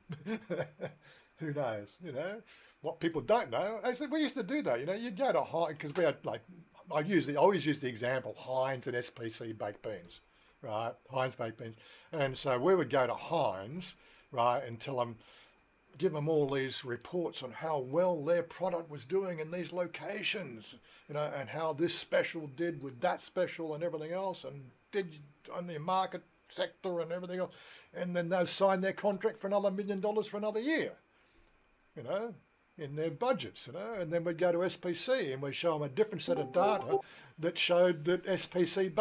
Who knows, What people don't know, we used to do that, you go to Heinz, because we had I always use the example Heinz and SPC baked beans, right? Heinz baked beans. And so we would go to Heinz, right, and give them all these reports on how well their product was doing in these locations, and how this special did with that special and everything else, and did on the market sector and everything else. And then they'll sign their contract for another $1 million for another year, in their budgets, and then we'd go to SPC and we'd show them a different set of data that showed that SPC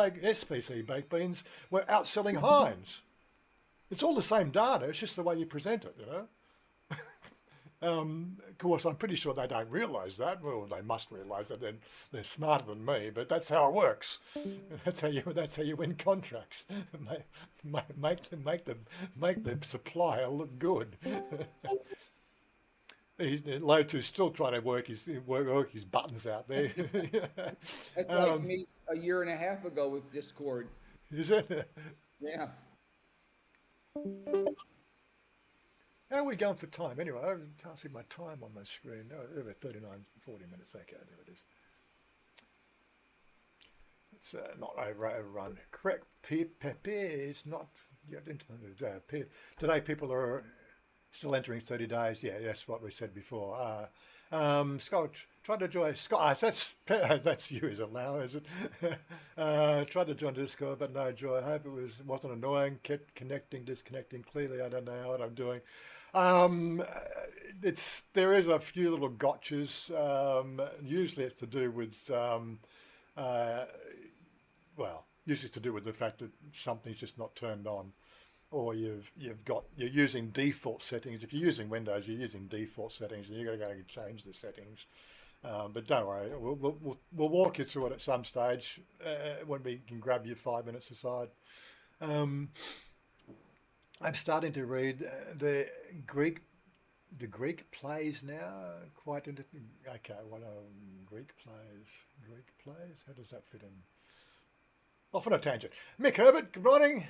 baked beans were outselling Heinz. It's all the same data, it's just the way you present it, Of course, I'm pretty sure they don't realise that. Well, they must realise that they're smarter than me, but that's how it works. That's how you win contracts. Make the supplier look good. Lotu's still trying to work his buttons out there. That's like me a year and a half ago with Discord. Is it? Yeah. How are we going for time? Anyway, I can't see my time on my screen. No, over 39, 40 minutes. Okay, there it is. It's not overrun. Correct. Pepe is not today people are still entering 30 days. Yeah, that's what we said before. Scott, try to join. Scott, that's you, is it, Lau? Is it? Tried to join Discord, but no joy. I hope wasn't annoying. Kept connecting, disconnecting. Clearly, I don't know what I'm doing. Um, there is a few little gotchas. Usually, it's to do with uh, usually it's to do with the fact that something's just not turned on, or you're using default settings. If you're using Windows, you're using default settings, and you've got to go and change the settings. But don't worry, we'll walk you through it at some stage when we can grab you 5 minutes aside. Um, I'm starting to read Greek the Greek plays now. Quite into okay. What are Greek plays? Greek plays. How does that fit in? Off on a tangent. Mick Herbert, good morning.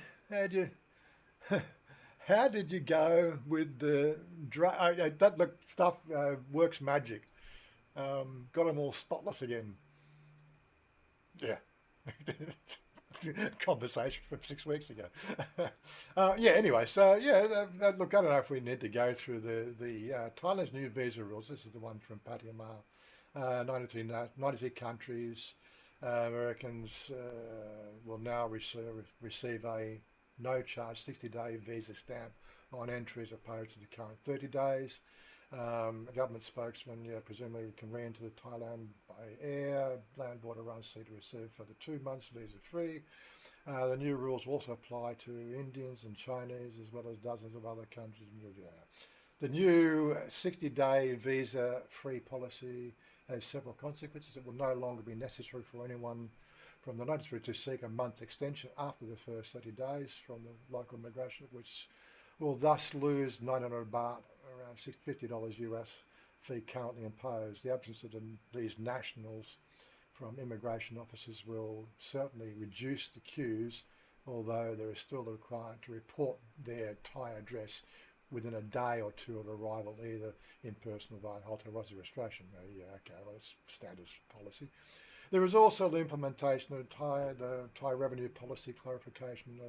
How did you go with the that look stuff? Works magic. Got them all spotless again. Yeah. Conversation from 6 weeks ago. Yeah. Anyway, so yeah. Look, I don't know if we need to go through the Thailand's new visa rules. This is the one from Pattaya. 93 countries. Americans will now receive a no-charge 60-day visa stamp on entry as opposed to the current 30 days. A government spokesman, presumably can re-enter Thailand by air, land border runs seat to receive for the 2 months visa-free. The new rules also apply to Indians and Chinese as well as dozens of other countries. The new 60-day visa-free policy has several consequences. It will no longer be necessary for anyone from the notice to seek a month extension after the first 30 days from the local immigration, which will thus lose 900 baht, around $50 US fee currently imposed. The absence of these nationals from immigration officers will certainly reduce the queues, although there is still the requirement to report their Thai address within a day or two of arrival, either in person or via hotel registration. Okay, well, it's standard policy. There is also the implementation of the Thai revenue policy clarification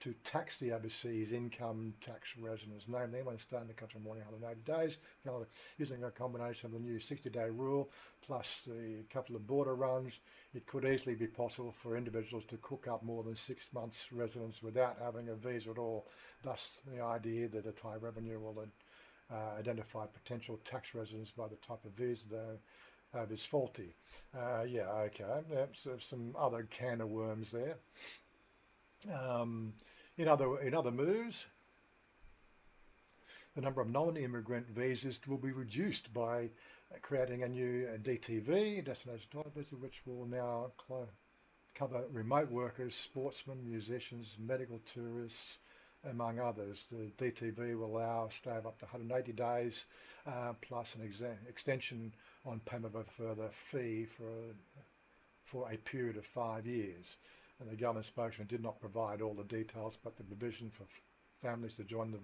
to tax the overseas income tax residents, namely when starting the country more than 180 days, using a combination of the new 60-day rule plus the couple of border runs. It could easily be possible for individuals to cook up more than 6 months residence without having a visa at all. Thus, the idea that the Thai revenue will identify potential tax residents by the type of visa they have is faulty. Yeah, okay. So some other can of worms there. In other moves, the number of non-immigrant visas will be reduced by creating a new DTV, destination type visa, which will now cover remote workers, sportsmen, musicians, medical tourists, among others. The DTV will allow a stay of up to 180 days, plus an extension on payment of a further fee for a period of 5 years. And the government spokesman did not provide all the details, but the provision for families to join the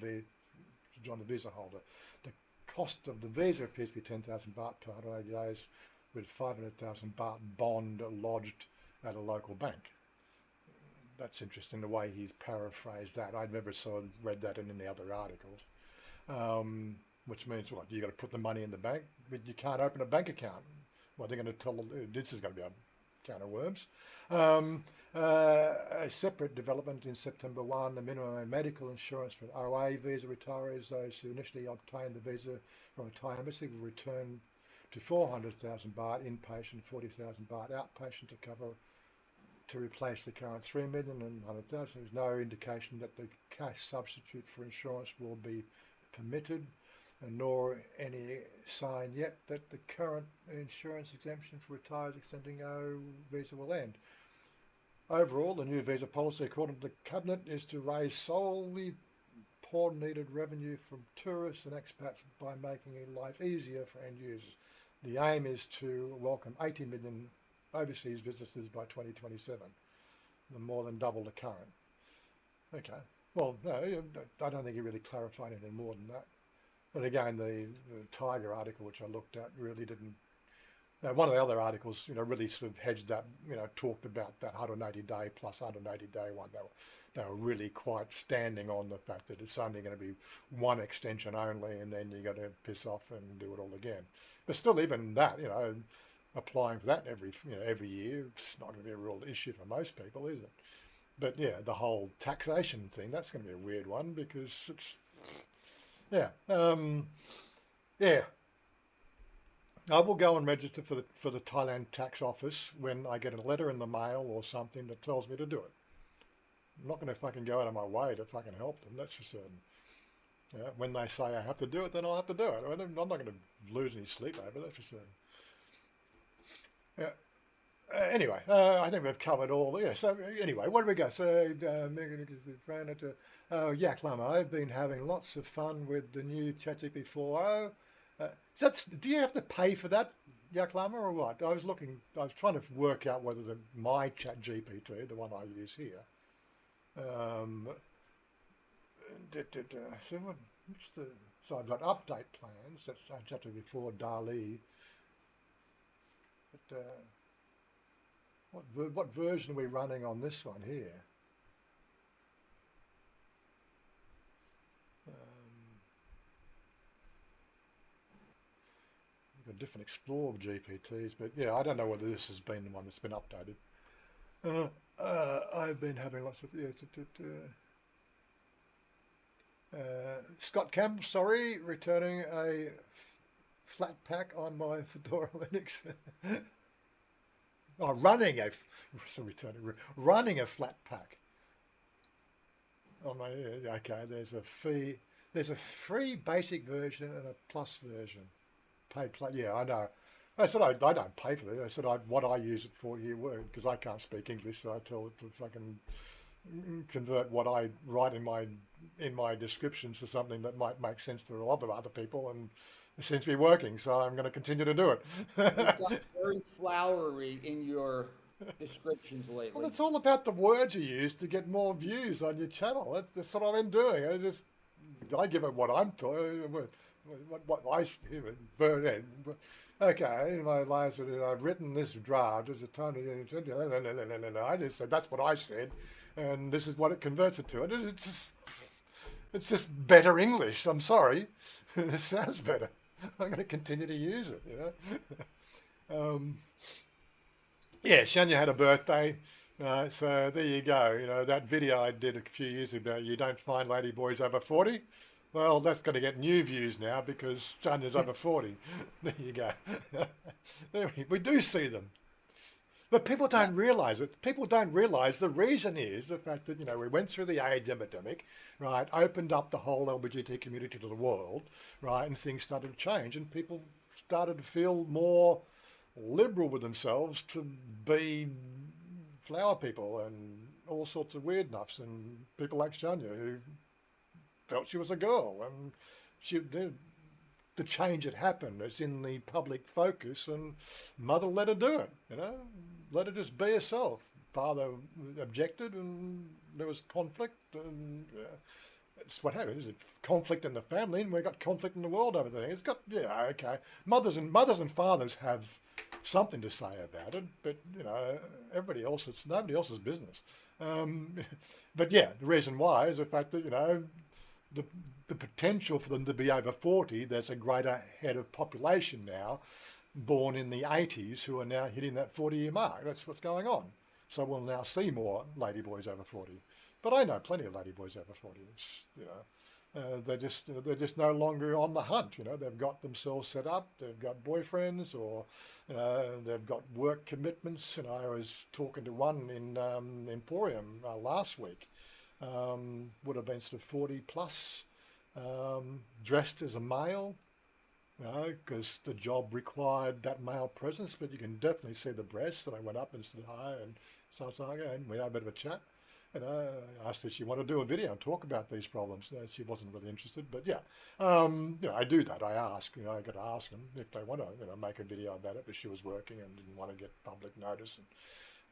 visa holder. The cost of the visa appears to be 10,000 baht per 180 days, with 500,000 baht bond lodged at a local bank. That's interesting the way he's paraphrased that. I'd never read that in any other articles. Which means what? You got to put the money in the bank, but you can't open a bank account. Well, they're going to tell this is going to be a can of worms. A separate development in September 1, the minimum medical insurance for OA visa retirees, those who initially obtained the visa from a Thai embassy, will return to 400,000 baht inpatient, 40,000 baht outpatient to replace the current 3 million and 100,000. There's no indication that the cash substitute for insurance will be permitted, and nor any sign yet that the current insurance exemption for retirees extending O visa will end. Overall, the new visa policy, according to the Cabinet, is to raise solely poor-needed revenue from tourists and expats by making life easier for end users. The aim is to welcome 80 million overseas visitors by 2027, more than double the current. Okay, well, no, I don't think he really clarified anything more than that. But again, the Tiger article, which I looked at, really didn't one of the other articles, really sort of hedged that, talked about that 180-day plus 180-day one. They were really quite standing on the fact that it's only going to be one extension only, and then you got to piss off and do it all again. But still, even that, applying for that every year, it's not going to be a real issue for most people, is it? But yeah, the whole taxation thing, that's going to be a weird one because it's, yeah, yeah. I will go and register for the Thailand tax office when I get a letter in the mail or something that tells me to do it. I'm not going to fucking go out of my way to fucking help them, that's for certain. Yeah, when they say I have to do it, then I'll have to do it. I'm not going to lose any sleep over it, that's for certain. Yeah. Anyway, I think we've covered all. Yeah. So anyway, what do we go? So Yak Lama, I've been having lots of fun with the new ChatGPT 4.0. Do you have to pay for that, Yak Lama, or what? I was trying to work out whether my ChatGPT, the one I use here, so I've got update plans. That's ChatGPT 4 DALI. But what version are we running on this one here? We've got different Explore GPTs, but yeah, I don't know whether this has been the one that's been updated. I've been having lots of Scott Campbell, sorry, returning a flat pack on my Fedora Linux. Oh, running a flat pack on my, okay, there's a free basic version and a plus version. Yeah, I know. I said I don't pay for it. I said what I use it for here work because I can't speak English, so I tell it to fucking convert what I write in my descriptions to something that might make sense to a lot of other people, and it seems to be working, so I'm going to continue to do it. You've got very flowery in your descriptions Well, lately. it's all about the words you use to get more views on your channel. That's what I've been doing. I give it what I'm told, what I okay. In my last video, I've written this draft. There's a ton of I just said that's what I said, and this is what it converts it to. And it's just better English. I'm sorry, it sounds better. I'm going to continue to use it. Yeah, Shania had a birthday. So there you go. That video I did a few years ago, you don't find ladyboys over 40. Well, that's going to get new views now because Shanya's over 40. There you go. We do see them. But people don't realise it. People don't realise the reason is the fact that, we went through the AIDS epidemic, right, opened up the whole LGBT community to the world, right, and things started to change and people started to feel more liberal with themselves to be flower people and all sorts of weird nuffs, and people like Shania who felt she was a girl, and the change had happened. It's in the public focus, and mother let her do it, let her just be herself. Father objected, and there was conflict, and it's what happened. Is it conflict in the family, and we've got conflict in the world over there. It's got, yeah, okay. Mothers and fathers have something to say about it, but everybody else, it's nobody else's business. But yeah, the reason why is the fact that the potential for them to be over 40. There's a greater head of population now, born in the 80s, who are now hitting that 40-year mark. That's what's going on. So we'll now see more ladyboys over 40. But I know plenty of ladyboys over 40. It's, they're just no longer on the hunt. They've got themselves set up. They've got boyfriends, or they've got work commitments. I was talking to one in Emporium last week. Would have been sort of 40 plus, dressed as a male, because the job required that male presence. But you can definitely see the breasts. And I went up and said hi, and so I was like, and we had a bit of a chat. I asked her if she wanted to do a video and talk about these problems. She wasn't really interested, but yeah, I do that. I ask, I got to ask them if they want to, make a video about it. But she was working and didn't want to get public notice, and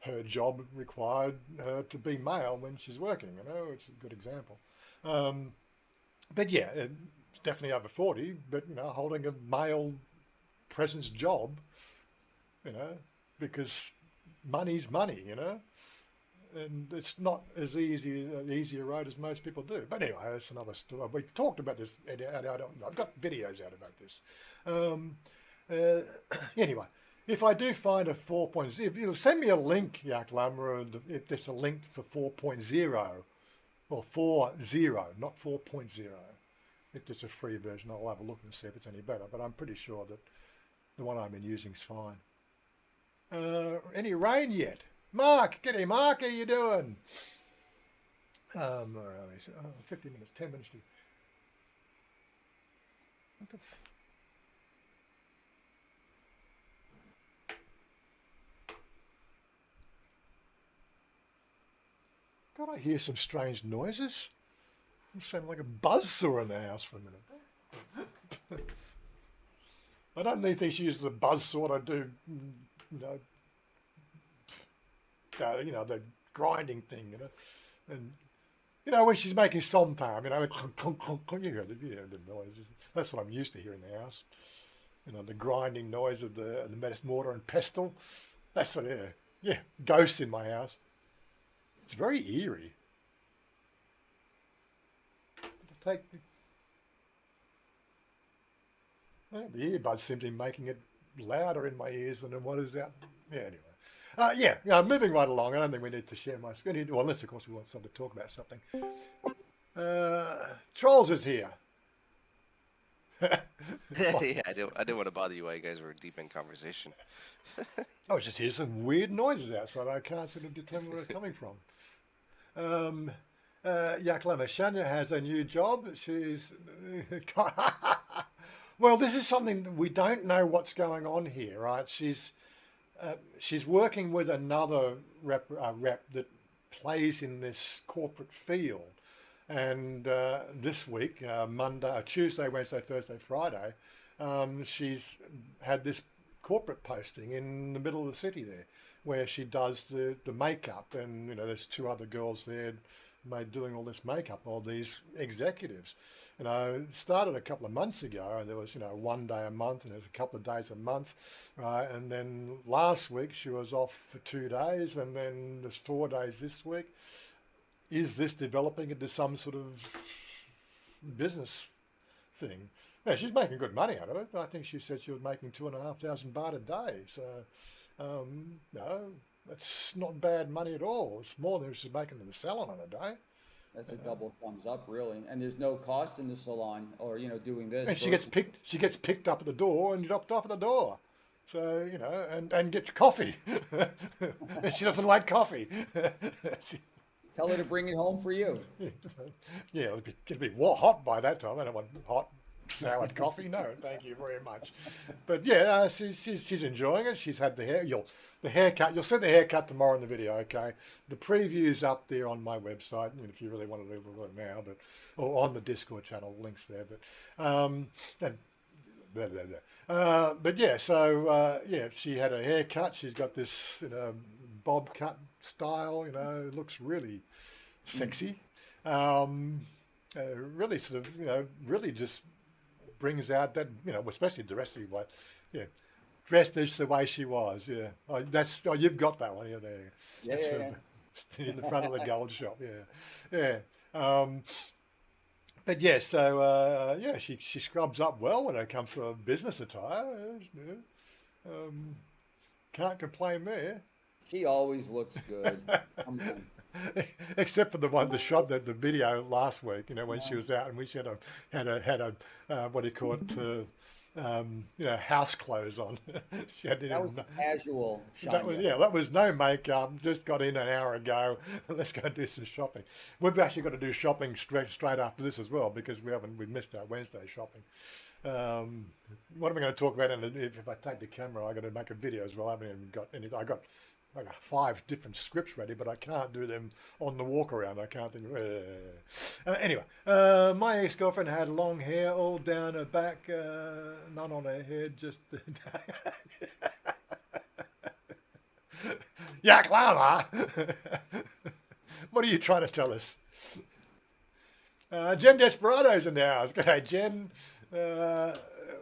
her job required her to be male when she's working. It's a good example. But yeah, it's definitely over 40. But holding a male presence job you know, because money's money, you know, and it's not as easy a road as most people do. But anyway, that's another story. We've talked about this. I've got videos out about this. Um, anyway, if I do find a 4.0, if you send me a link, Yaklama, if there's a link for 4.0 or 4.0, not 4.0. If there's a free version, I'll have a look and see if it's any better. But I'm pretty sure that the one I've been using is fine. Any rain yet? Mark, g'day Mark, how you doing? Where are we? 50 minutes, 10 minutes to... What the God, I hear some strange noises. It sounded like a buzzsaw in the house for a minute. I don't need to use the buzzsaw to do, the grinding thing, and when she's making somtam, you hear the noises. That's what I'm used to hearing in the house. The grinding noise of the mortar and pestle. That's what, ghosts in my house. It's very eerie. The earbuds seem to be making it louder in my ears than what is out. Yeah, anyway. Moving right along. I don't think we need to share my screen. Well, unless, of course, we want someone to talk about something. Trolls is here. Yeah, I didn't want to bother you while you guys were deep in conversation. I was just hearing some weird noises outside. I can't sort of determine where it's coming from. Yaklama, Shania has a new job. She's... Well, this is something that we don't know what's going on here, right? She's working with another rep that plays in this corporate field. And this week, Monday, Tuesday, Wednesday, Thursday, Friday, she's had this corporate posting in the middle of the city there, where she does the makeup, and there's two other girls there doing all this makeup, all these executives. It started a couple of months ago, and there was 1 day a month, and there was a couple of days a month, right? And then last week she was off for 2 days, and then there's 4 days this week. Is this developing into some sort of business thing? Yeah, she's making good money out of it. I think she said she was making 2,500 baht a day. So, no, that's not bad money at all. It's more than she's making in the salon on a day. That's a double thumbs up, really. And there's no cost in the salon, or doing this. And she gets picked up at the door and dropped off at the door. So and gets coffee. And she doesn't like coffee. Tell her to bring it home for you. Yeah, it'll be hot by that time. I don't want hot soured coffee. No, thank you very much. But yeah, she's enjoying it. She's had the haircut. You'll see the haircut tomorrow in the video. Okay, the preview's up there on my website. If you really want to look at it now, or on the Discord channel, links there. But yeah, so she had a haircut. She's got this bob cut style. It looks really sexy. Really sort of really just brings out that especially dressed dressed as the way she was. You've got that one here there. Yeah. In the front of the gold shop. But yeah, so she scrubs up well when it comes to a business attire. Can't complain there. She always looks good. Except for the video last week, when she was out and we had a what do you call it, house clothes on. She had that was casual. That was no makeup. Just got in an hour ago. Let's go do some shopping. We've actually got to do shopping straight after this as well, because we missed our Wednesday shopping. What am I going to talk about? And if I take the camera, I got to make a video as well. I haven't even got any. I got 5 different scripts ready, but I can't do them on the walk around. I can't think. Anyway, my ex-girlfriend had long hair all down her back, none on her head, just. Yak Lama! What are you trying to tell us? Jen Desperado's in the house. G'day, Jen.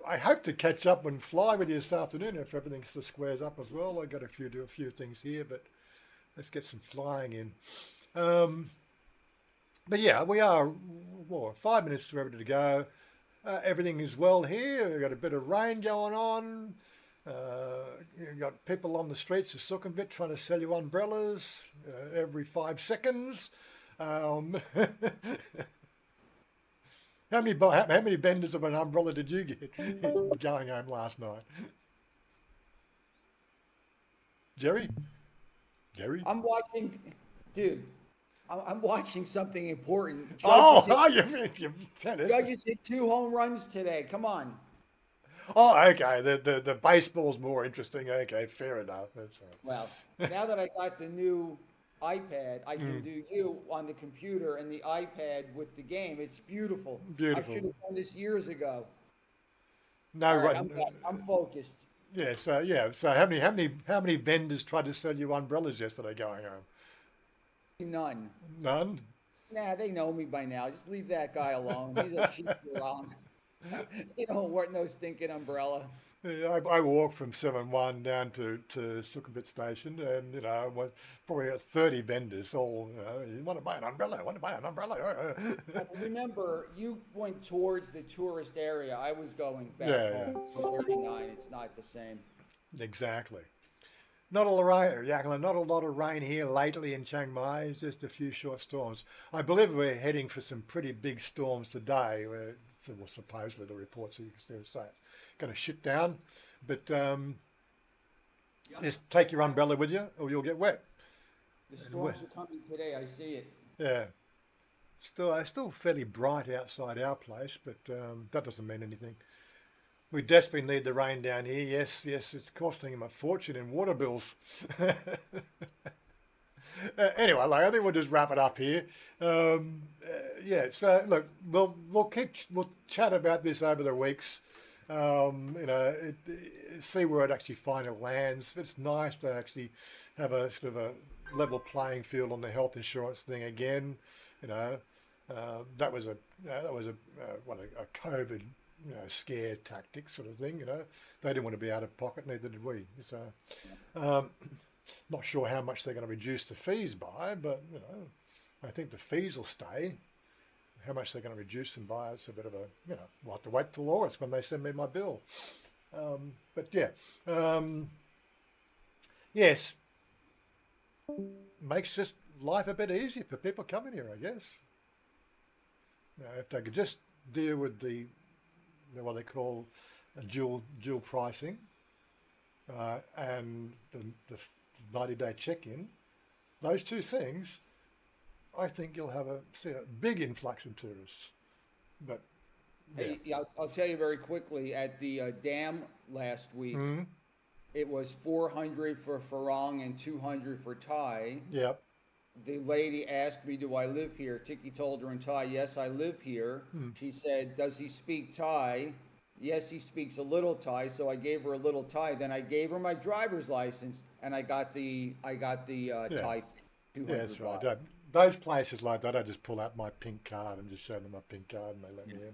I hope to catch up and fly with you this afternoon if everything sort of squares up as well. I've got do a few things here, but let's get some flying in. But yeah, we are 5 minutes ready to go. Everything is well here. We've got a bit of rain going on. You've got people on the streets of Sukhumvit trying to sell you umbrellas every 5 seconds. How many vendors of an umbrella did you get going home last night? Jerry? I'm watching, dude. I'm watching something important. You tennis. Judges hit 2 home runs today. Come on. Oh, okay. The baseball's more interesting. Okay, fair enough. That's all right. Well, now that I got the new iPad, I can do you on the computer and the iPad with the game. It's beautiful. Beautiful. I should have done this years ago. No, All right, right. I'm focused. Yeah. So how many vendors tried to sell you umbrellas yesterday going home? None. None. Nah, they know me by now. Just leave that guy alone. He's a cheap wrong. He don't want no stinking umbrella. Yeah, I walked from 7-1 down to Sukhumvit station, and probably 30 vendors. All you want to buy an umbrella? Want to buy an umbrella? Remember, you went towards the tourist area. I was going back home. So 39. It's not the same. Exactly. Not a lot of rain, Jacqueline, not a lot of rain here lately in Chiang Mai. It's just a few short storms. I believe we're heading for some pretty big storms today. Well, supposedly the reports you can still say it's going to shit down, but just take your umbrella with you, or you'll get wet. The storms are coming today. I see it. Yeah, still fairly bright outside our place, but that doesn't mean anything. We desperately need the rain down here. Yes, it's costing him a fortune in water bills. Anyway, I think we'll just wrap it up here. So look, we'll chat about this over the weeks. See where it actually finally lands. It's nice to actually have a sort of a level playing field on the health insurance thing again. That was a COVID scare tactic sort of thing. They didn't want to be out of pocket, neither did we. So not sure how much they're going to reduce the fees by, but I think the fees will stay. How much they're going to reduce them by, it's a bit of a we'll have to wait till August when they send me my bill. Yes, makes just life a bit easier for people coming here, I guess. If they could just deal with the what they call a dual pricing and the 90-day check-in, those two things, I think you'll have a big influx of tourists. But Hey, I'll tell you very quickly. At the dam last week, it was 400 for Farang and 200 for Thai. Yep. The lady asked me, "Do I live here?" Tiki told her in Thai, "Yes, I live here." She said, "Does he speak Thai?" "Yes, he speaks a little Thai." So I gave her a little Thai. Then I gave her my driver's license, and I got the Thai 200 That's right. baht. Those places like that, I just pull out my pink card and just show them my pink card, and they let me in.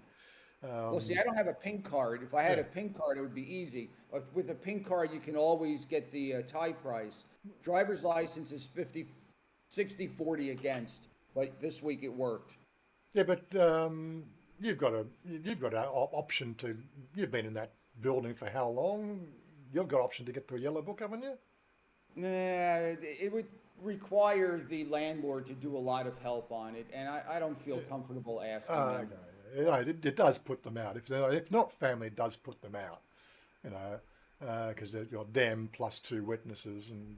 Well, see, I don't have a pink card. If I had a pink card, it would be easy. But with a pink card, you can always get the Thai price. Driver's license is 60-40 against, but this week it worked. Yeah, but you've got an option to. You've been in that building for how long? You've got option to get to a yellow book, haven't you? Nah, it would require the landlord to do a lot of help on it, and I don't feel comfortable asking them. Okay. It does put them out. If not family, it does put them out. Because they've got them plus 2 witnesses, and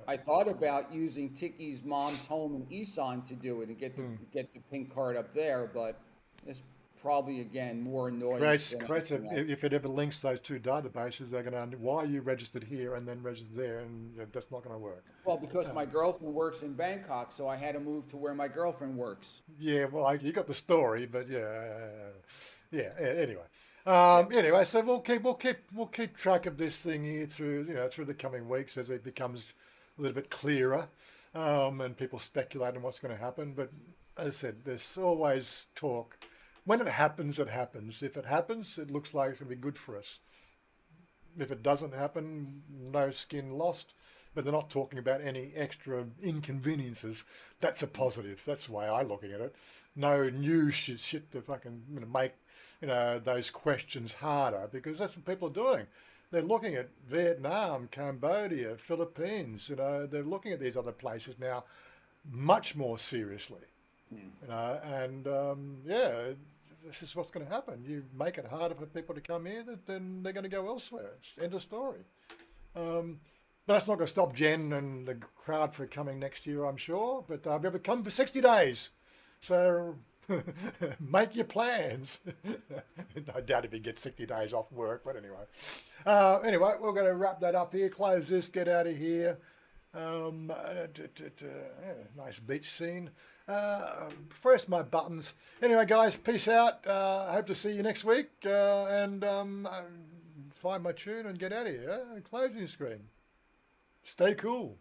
I thought about using Tiki's mom's home in Isan to do it and get the pink card up there, but it's probably again more annoyance. If it ever links those 2 databases, they're going to why are you registered here and then registered there, and that's not going to work. Well, because my girlfriend works in Bangkok, so I had to move to where my girlfriend works. Yeah, well, you got the story, but anyway. Anyway, so we'll keep track of this thing here through the coming weeks as it becomes a little bit clearer, and people speculate on what's going to happen. But as I said, there's always talk when it happens, it happens. If it happens, it looks like it's going to be good for us. If it doesn't happen, no skin lost. But they're not talking about any extra inconveniences. That's a positive. That's the way I'm looking at it. No new shit to fucking make those questions harder, because that's what people are doing. They're looking at Vietnam, Cambodia, Philippines. They're looking at these other places now much more seriously. And yeah, this is what's going to happen. You make it harder for people to come here, then they're going to go elsewhere. It's end of story. But that's not going to stop Jen and the crowd from coming next year, I'm sure. But I'll be able to come for 60 days. So make your plans. I doubt if he gets 60 days off work, but anyway. Anyway, we're going to wrap that up here, close this, get out of here. Yeah, nice beach scene. Press my buttons. Anyway, guys, peace out. Hope to see you next week. And find my tune and get out of here. Closing screen. Stay cool.